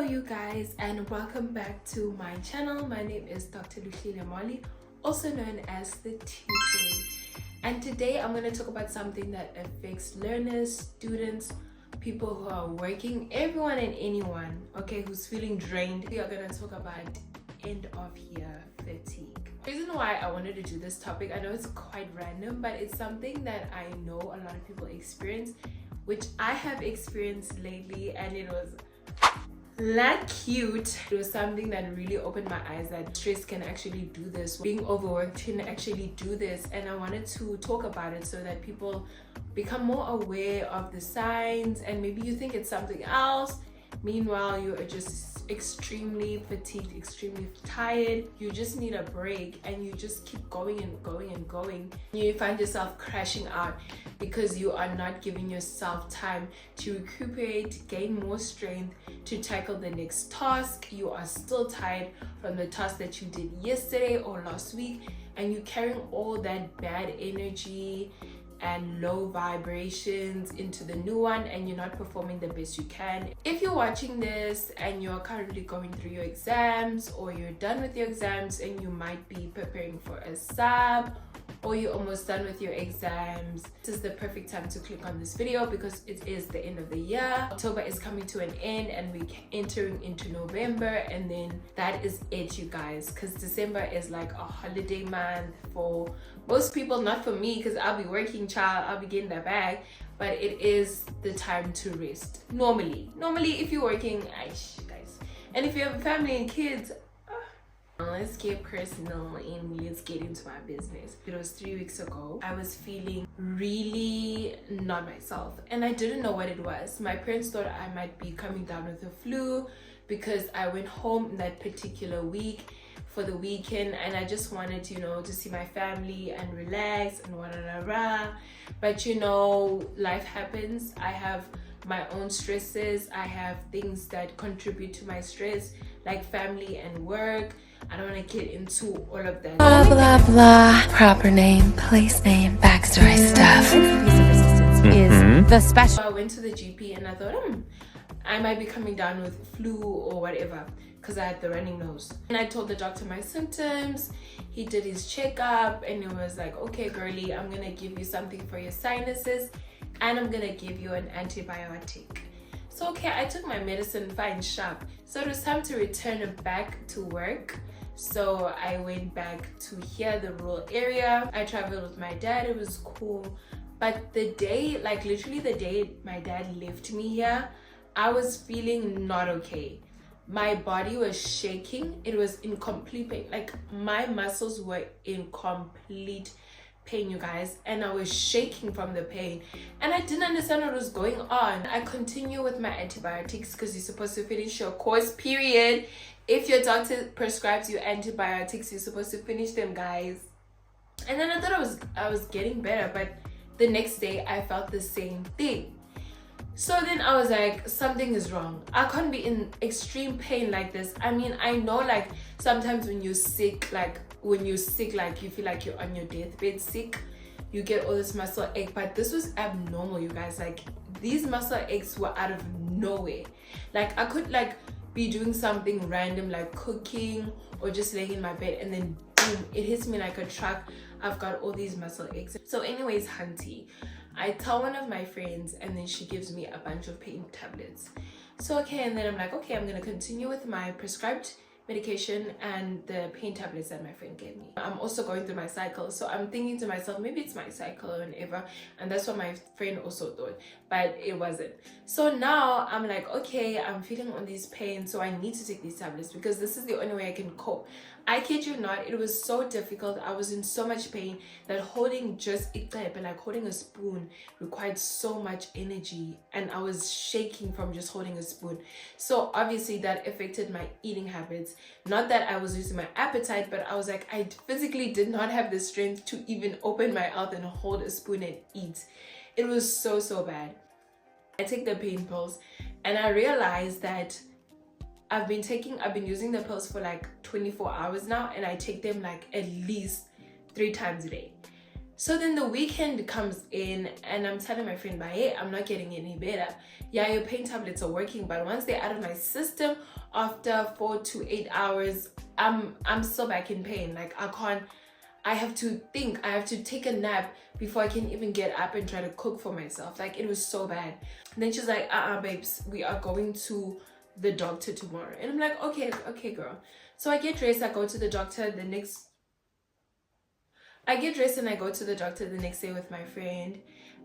you guys, and welcome back to my channel. My name is Dr. Lushile Molly, also known as the TJ, and today I'm going to talk about something that affects learners, students, people who are working, everyone and anyone, okay, who's feeling drained. We are going to talk about end of year fatigue. The reason why I wanted to do this topic, I know it's quite random, but it's something that I know a lot of people experience, which I have experienced lately, and it was not cute. It was something that really opened my eyes that stress can actually do this, being overworked can actually do this, and I wanted to talk about it so that people become more aware of the signs. And maybe you think it's something else, meanwhile you are just extremely fatigued, extremely tired, you just need a break, and you just keep going and going and going. You find yourself crashing out because you are not giving yourself time to recuperate, gain more strength to tackle the next task. You are still tired from the task that you did yesterday or last week, and you're carrying all that bad energy and low vibrations into the new one, and you're not performing the best you can. If you're watching this and you're currently going through your exams, or you're done with your exams and you might be preparing for a sub, or you're almost done with your exams, this is the perfect time to click on this video because it is the end of the year. October is coming to an end and we're entering into November, and then that is it, you guys, because December is like a holiday month for most people, not for me because I'll be working, child, I'll be getting that bag, but it is the time to rest. Normally if you're working, guys, and if you have a family and kids, let's get personal and let's get into my business. It was 3 weeks ago. I was feeling really not myself, and I didn't know what it was. My parents thought I might be coming down with the flu because I went home that particular week for the weekend, and I just wanted to see my family and relax and whatever. But life happens. I have my own stresses. I have things that contribute to my stress, like family and work. I don't want to get into all of that. Blah, blah, blah. Proper name, place name, backstory stuff. Piece of resistance is the special. So I went to the GP and I thought, I might be coming down with flu or whatever because I had the running nose. And I told the doctor my symptoms. He did his checkup and it was like, okay, girlie, I'm going to give you something for your sinuses and I'm going to give you an antibiotic. So okay, I took my medicine fine sharp. So it was time to return back to work. So I went back to here, the rural area. I traveled with my dad, it was cool. But the day, like literally the day my dad left me here, I was feeling not okay. My body was shaking. It was in complete pain. Like my muscles were in complete pain, you guys, and I was shaking from the pain, and I didn't understand what was going on. I continue with my antibiotics because you're supposed to finish your course, period. If your doctor prescribes you antibiotics, you're supposed to finish them, guys. And then I thought I was getting better, but the next day I felt the same thing. So then I was like, something is wrong. I can't be in extreme pain like this. I mean, I know like sometimes when you're sick, like you feel like you're on your deathbed sick, you get all this muscle ache, but this was abnormal, you guys. Like these muscle aches were out of nowhere. Like I could like be doing something random like cooking or just laying in my bed, and then boom, it hits me like a truck. I've got all these muscle aches. So anyways, hunty, I tell one of my friends and then she gives me a bunch of pain tablets. So okay, and then I'm like, okay, I'm gonna continue with my prescribed medication and the pain tablets that my friend gave me. I'm also going through my cycle, so I'm thinking to myself, maybe it's my cycle or whatever, and that's what my friend also thought, but it wasn't. So now I'm like, okay, I'm feeling all these pains, so I need to take these tablets because this is the only way I can cope. I kid you not, it was so difficult. I was in so much pain that holding just like holding a spoon required so much energy, and I was shaking from just holding a spoon. So obviously that affected my eating habits. Not that I was losing my appetite, but I was like, I physically did not have the strength to even open my mouth and hold a spoon and eat. It was so bad. I take the pain pills and I realized that I've been using the pills for like 24 hours now, and I take them like at least 3 times a day. So then the weekend comes in and I'm telling my friend, hey, I'm not getting any better. Yeah, your pain tablets are working, but once they're out of my system after 4 to 8 hours, I'm still back in pain. Like I have to think, I have to take a nap before I can even get up and try to cook for myself. Like, it was so bad. And then she's like, babes, we are going to the doctor tomorrow. And I'm like, okay girl. So I get dressed, I go to the doctor I get dressed and I go to the doctor the next day with my friend.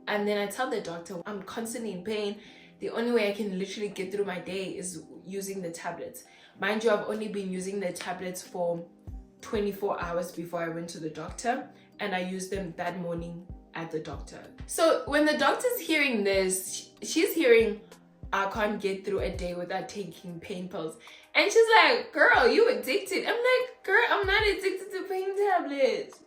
And then I tell the doctor I'm constantly in pain. The only way I can literally get through my day is using the tablets. Mind you, I've only been using the tablets for 24 hours before I went to the doctor, and I used them that morning at the doctor. So when the doctor's hearing this, she's hearing I can't get through a day without taking pain pills. And she's like, girl, you addicted. I'm like, girl, I'm not addicted to pain tablets.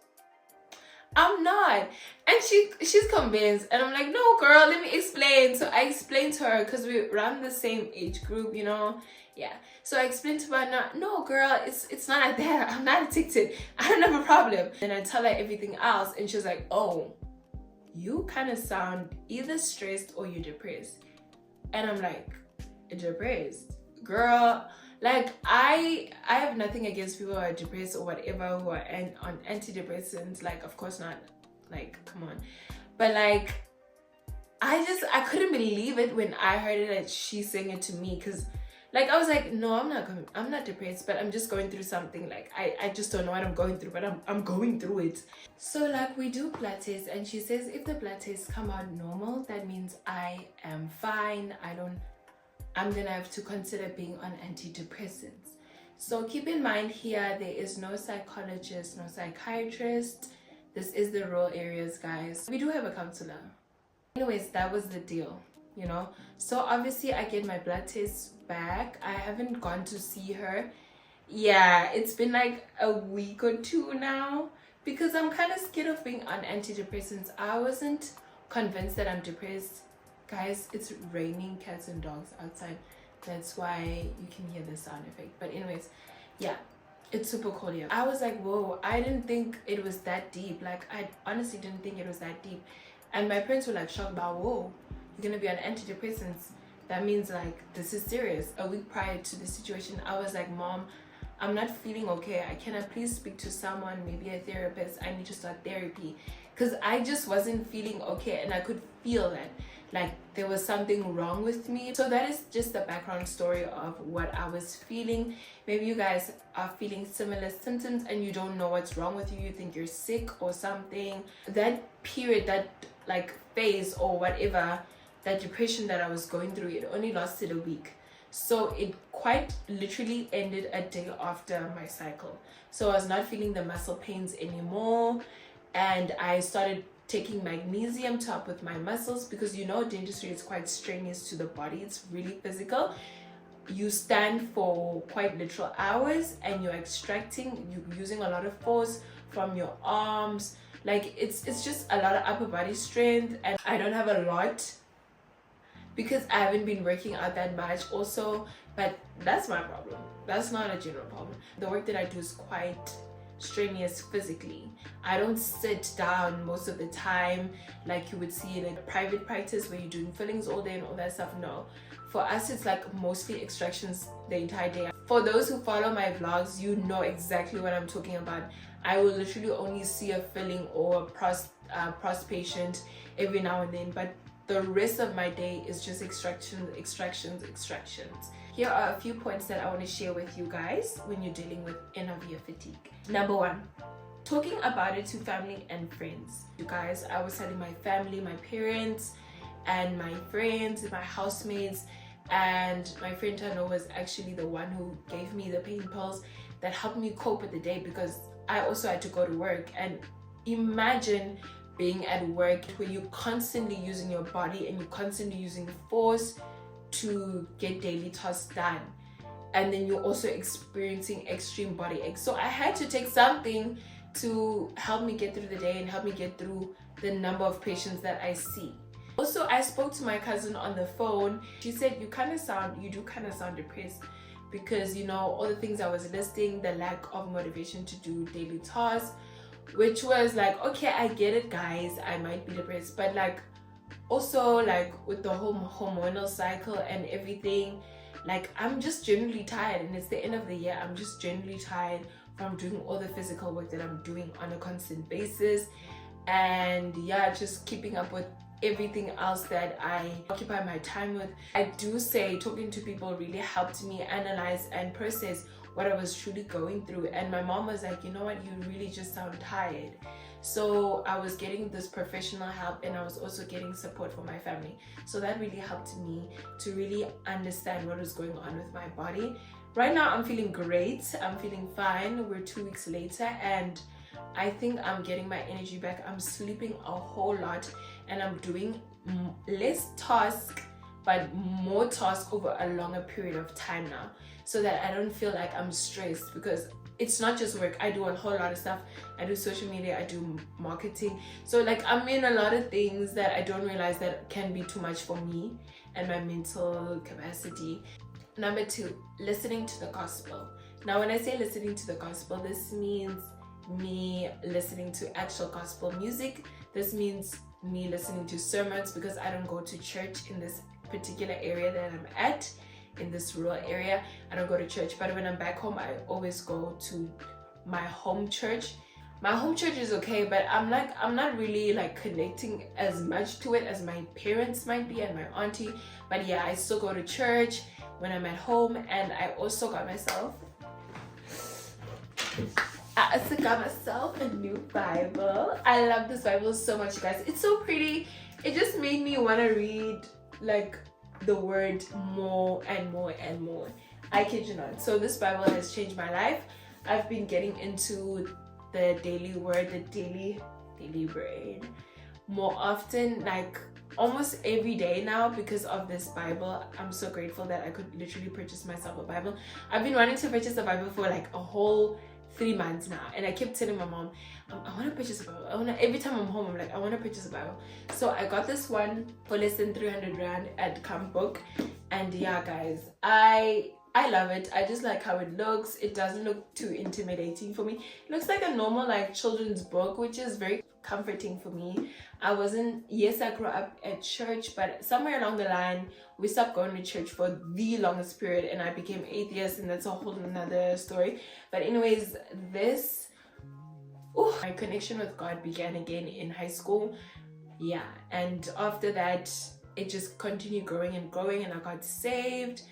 I'm not. And she's convinced, and I'm like, no girl, let me explain. So I explained to her, because we run the same age group, you know. Yeah, so I explained to her, no girl, it's not like that. I'm not addicted, I don't have a problem. And I tell her everything else, and she's like, oh, you kind of sound either stressed or you're depressed. And I'm like, depressed? Girl, like I have nothing against people who are depressed or whatever, who are on antidepressants. Like, of course not, like, come on. But like, I couldn't believe it when I heard it and she's saying it to me, because like I was like, no, I'm not depressed, but I'm just going through something. Like I just don't know what I'm going through, but I'm going through it. So like, we do blood tests, and she says if the blood tests come out normal, that means I am fine. I'm gonna have to consider being on antidepressants. So keep in mind here, there is no psychologist, no psychiatrist. This is the rural areas, guys. We do have a counselor. Anyways, that was the deal, you know. So obviously I get my blood tests back. I haven't gone to see her. Yeah, it's been like a week or two now, because I'm kind of scared of being on antidepressants. I wasn't convinced that I'm depressed. Guys, it's raining cats and dogs outside. That's why you can hear the sound effect. But anyways, yeah, it's super cold here. I was like, whoa, I didn't think it was that deep. Like, I honestly didn't think it was that deep. And my parents were like shocked about, whoa, you're gonna be on antidepressants. That means like, this is serious. A week prior to the situation, I was like, Mom, I'm not feeling okay. Can I please speak to someone, maybe a therapist? I need to start therapy. Because I just wasn't feeling okay, and I could feel that. Like, there was something wrong with me. So that is just the background story of what I was feeling. Maybe you guys are feeling similar symptoms and you don't know what's wrong with you. You think you're sick or something. That period, that like phase or whatever, that depression that I was going through, it only lasted a week. So it quite literally ended a day after my cycle. So I was not feeling the muscle pains anymore, and I started taking magnesium to help with my muscles, because you know dentistry is quite strenuous to the body. It's really physical. You stand for quite literal hours, and you're using a lot of force from your arms. Like, it's just a lot of upper body strength, and I don't have a lot because I haven't been working out that much also. But that's my problem. That's not a general problem. The work that I do is quite strenuous physically. I don't sit down most of the time like you would see in a private practice where you're doing fillings all day and all that stuff. No, for us it's like mostly extractions the entire day. For those who follow my vlogs, you know exactly what I'm talking about. I will literally only see a filling or a pros patient every now and then, but the rest of my day is just extractions. Here are a few points that I want to share with you guys when you're dealing with end of year fatigue. Number one, talking about it to family and friends. You guys, I was telling my family, my parents, and my friends, my housemates, and my friend Tano was actually the one who gave me the pain pills that helped me cope with the day, because I also had to go to work. And imagine being at work where you're constantly using your body and you're constantly using force to get daily tasks done, and then you're also experiencing extreme body aches. So I had to take something to help me get through the day and help me get through the number of patients that I see. Also, I spoke to my cousin on the phone. She said, you do kind of sound depressed, because you know all the things I was listing, the lack of motivation to do daily tasks, which was like, okay, I get it guys, I might be depressed, but like also like with the whole hormonal cycle and everything, like I'm just generally tired, and it's the end of the year. I'm just generally tired from doing all the physical work that I'm doing on a constant basis, and yeah, just keeping up with everything else that I occupy my time with. I do say talking to people really helped me analyze and process what I was truly going through, and my mom was like, you know what, you really just sound tired. So I was getting this professional help, and I was also getting support from my family, so that really helped me to really understand what was going on with my body. Right now I'm feeling great, I'm feeling fine. We're 2 weeks later, and I think I'm getting my energy back. I'm sleeping a whole lot, and I'm doing less tasks but more tasks over a longer period of time now, so that I don't feel like I'm stressed, because it's not just work. I do a whole lot of stuff. I do social media, I do marketing, so like I'm in a lot of things that I don't realize that can be too much for me and my mental capacity. Number 2, listening to the gospel. Now when I say listening to the gospel, this means me listening to actual gospel music. This means me listening to sermons, because I don't go to church in this particular area that I'm at, in this rural area. I don't go to church, but when I'm back home, I always go to my home church. My home church is okay, but I'm not really like connecting as much to it as my parents might be and my auntie. But yeah, I still go to church when I'm at home, and I also got myself a new Bible. I love this Bible so much, you guys. It's so pretty. It just made me want to read like the word more and more and more. I kid you not. So this Bible has changed my life. I've been getting into the daily word, the daily bread more often, like almost every day now, because of this Bible. I'm so grateful that I could literally purchase myself a Bible. I've been wanting to purchase a Bible for like a whole 3 months now, and I kept telling my mom, I want to purchase a Bible. Every time I'm home, I'm like, I want to purchase a Bible. So I got this one for less than 300 rand at Camp Book, and yeah guys, I love it. I just like how it looks. It doesn't look too intimidating for me. It looks like a normal like children's book, which is very comforting for me. Yes, I grew up at church, but somewhere along the line we stopped going to church for the longest period, and I became atheist, and that's a whole another story. But anyways, my connection with God began again in high school. Yeah, and after that it just continued growing and growing, and I got saved,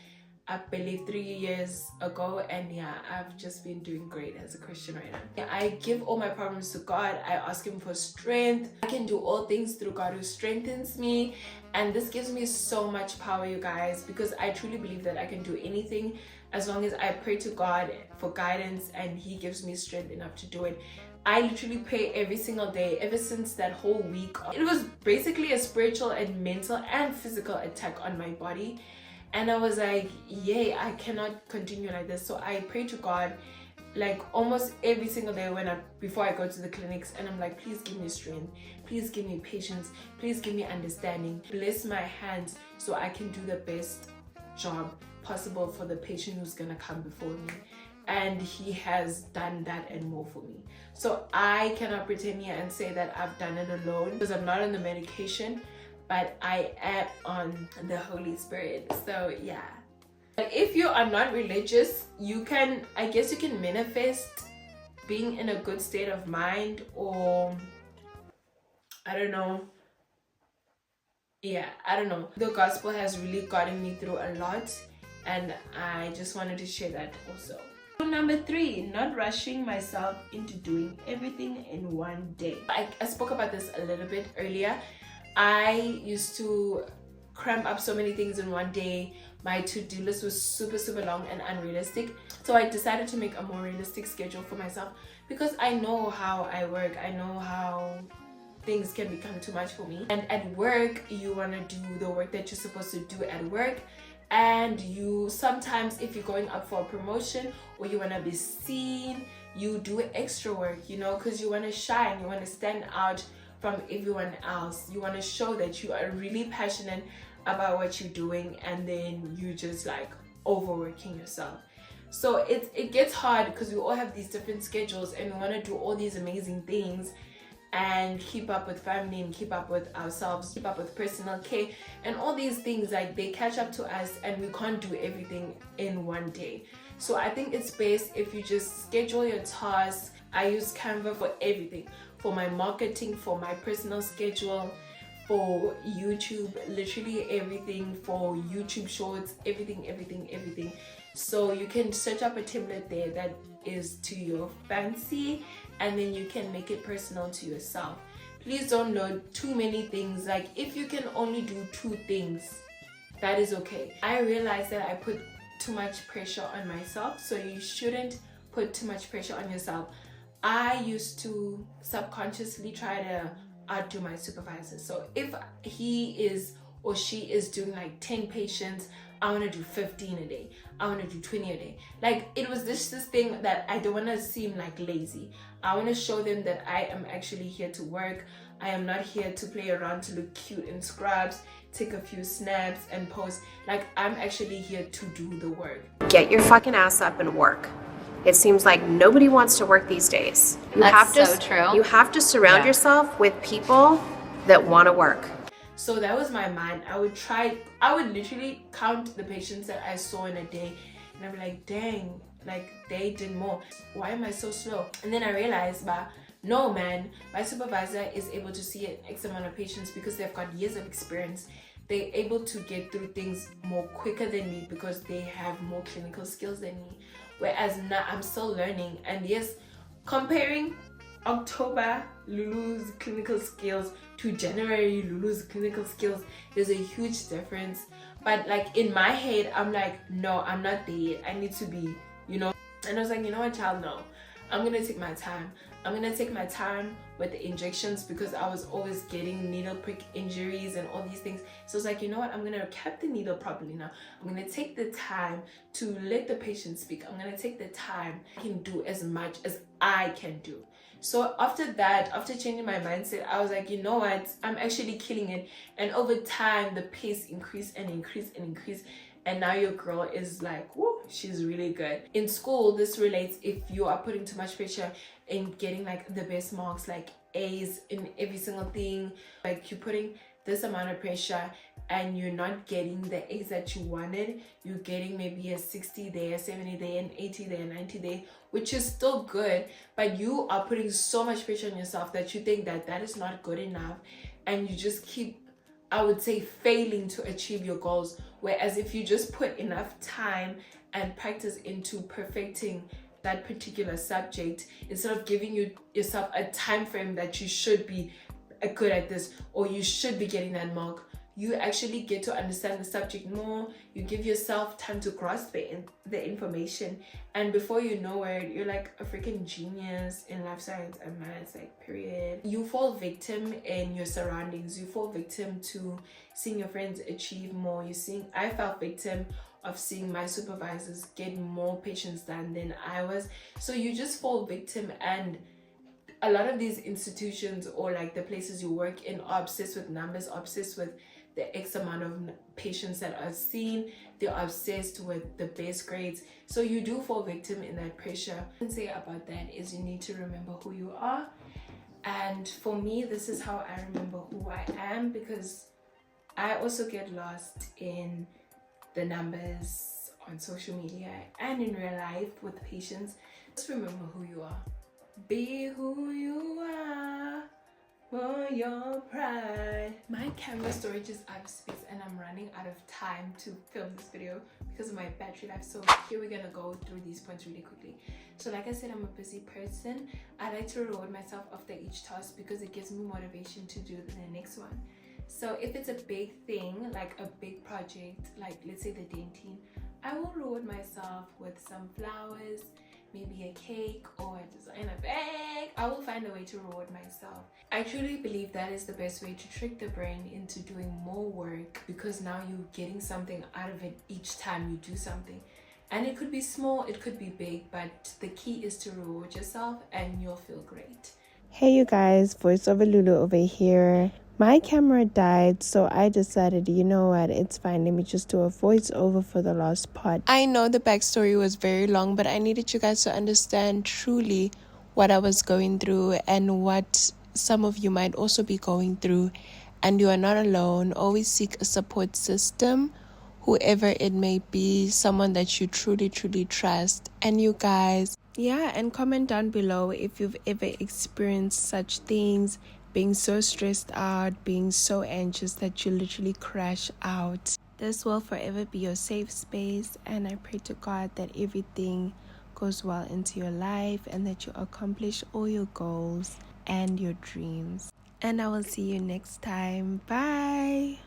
I believe 3 years ago, and yeah, I've just been doing great as a Christian right now. Yeah, I give all my problems to God. I ask him for strength. I can do all things through God who strengthens me, and this gives me so much power, you guys, because I truly believe that I can do anything as long as I pray to God for guidance, and he gives me strength enough to do it. I literally pray every single day ever since that whole week. It was basically a spiritual and mental and physical attack on my body. And I was like, yay, I cannot continue like this. So I pray to God like almost every single day before I go to the clinics, and I'm like, please give me strength, please give me patience, please give me understanding, bless my hands so I can do the best job possible for the patient who's gonna come before me. And he has done that and more for me. So I cannot pretend here and say that I've done it alone, because I'm not on the medication, but I am on the Holy Spirit. So yeah, if you are not religious, I guess you can manifest being in a good state of mind, or I don't know. The gospel has really gotten me through a lot, and I just wanted to share that also. Number 3, not rushing myself into doing everything in one day. I spoke about this a little bit earlier. I used to cramp up so many things in one day. My to-do list was super long and unrealistic. So I decided to make a more realistic schedule for myself, because I know how I work. I know how things can become too much for me. And at work, you want to do the work that you're supposed to do at work. And you sometimes, if you're going up for a promotion or you want to be seen, you do extra work, because you want to shine, you want to stand out from everyone else. You want to show that you are really passionate about what you're doing, and then you just like overworking yourself. So it gets hard because we all have these different schedules and we want to do all these amazing things and keep up with family and keep up with ourselves, keep up with personal care, and all these things, like, they catch up to us and we can't do everything in one day. So I think it's best if you just schedule your tasks. I use Canva for everything, for my marketing, for my personal schedule, for YouTube, literally everything, for YouTube shorts, everything. So you can search up a template there that is to your fancy, and then you can make it personal to yourself. Please don't load too many things. Like, if you can only do 2 things, that is okay. I realized that I put too much pressure on myself, so you shouldn't put too much pressure on yourself. I used to subconsciously try to outdo my supervisor. So if he is or she is doing like 10 patients, I want to do 15 a day. I want to do 20 a day. Like, it was this thing that I don't want to seem like lazy. I want to show them that I am actually here to work. I am not here to play around to look cute in scrubs, take a few snaps and post. Like, I'm actually here to do the work. Get your fucking ass up and work. It seems like nobody wants to work these days. That's so true. You have to surround yourself with people that want to work. So that was my mind. I would literally count the patients that I saw in a day, and I'd be like, dang, like, they did more. Why am I so slow? And then I realized, but no, man, my supervisor is able to see an X amount of patients because they've got years of experience. They're able to get through things more quicker than me because they have more clinical skills than me. Whereas now I'm still learning. And yes, comparing October Lulu's clinical skills to January Lulu's clinical skills, there's a huge difference. But like, in my head, I'm like, no, I'm not there yet. I need to be, you know. And I was like, you know what, child, no. I'm gonna take my time. I'm gonna take my time with the injections because I was always getting needle prick injuries and all these things. So it's like, you know what, I'm gonna cap the needle properly now. I'm gonna take the time to let the patient speak. I'm gonna take the time. I can do as much as I can do. So after that, after changing my mindset, I was like, you know what, I'm actually killing it. And over time, the pace increased and increased and increased. And now your girl is like, whoa, she's really good. In school, this relates if you are putting too much pressure in getting like the best marks, like A's in every single thing. Like, you're putting this amount of pressure and you're not getting the A's that you wanted. You're getting maybe a 60 there, a 70 there, an 80 there, 90 there, which is still good. But you are putting so much pressure on yourself that you think that that is not good enough. And you just keep, I would say, failing to achieve your goals. Whereas if you just put enough time and practice into perfecting that particular subject, instead of giving yourself a time frame that you should be good at this or you should be getting that mark, you actually get to understand the subject more. You give yourself time to grasp the information, and before you know it, you're like a freaking genius in life science and maths, like, period. You fall victim in your surroundings. You fall victim to seeing your friends achieve more. I fell victim of seeing my supervisors get more patients done than I was. So you just fall victim, and a lot of these institutions or like the places you work in are obsessed with numbers, obsessed with the X amount of patients that are seen. They're obsessed with the best grades. So you do fall victim in that pressure. What I can say about that is you need to remember who you are. And for me, this is how I remember who I am, because I also get lost in the numbers on social media and in real life with patients. Just remember who you are. Be who you are for your pride. My camera storage is out of space and I'm running out of time to film this video because of my battery life. So here we're gonna go through these points really quickly. So like I said, I'm a busy person. I like to reward myself after each task because it gives me motivation to do the next one. So if it's a big thing, like a big project, like let's say the denting, I will reward myself with some flowers, maybe a cake or a designer bag. I will find a way to reward myself. I truly believe that is the best way to trick the brain into doing more work, because now you're getting something out of it each time you do something. And it could be small, it could be big, but the key is to reward yourself and you'll feel great. Hey you guys, voiceover Lulu over here. My camera died, so I decided, you know what, it's fine. Let me just do a voiceover for the last part. I know the backstory was very long, but I needed you guys to understand truly what I was going through and what some of you might also be going through. And you are not alone. Always seek a support system, whoever it may be, someone that you truly, truly trust. And you guys, yeah, and comment down below if you've ever experienced such things, being so stressed out, being so anxious that you literally crash out. This will forever be your safe space, and I pray to God that everything goes well into your life and that you accomplish all your goals and your dreams. And I will see you next time. Bye.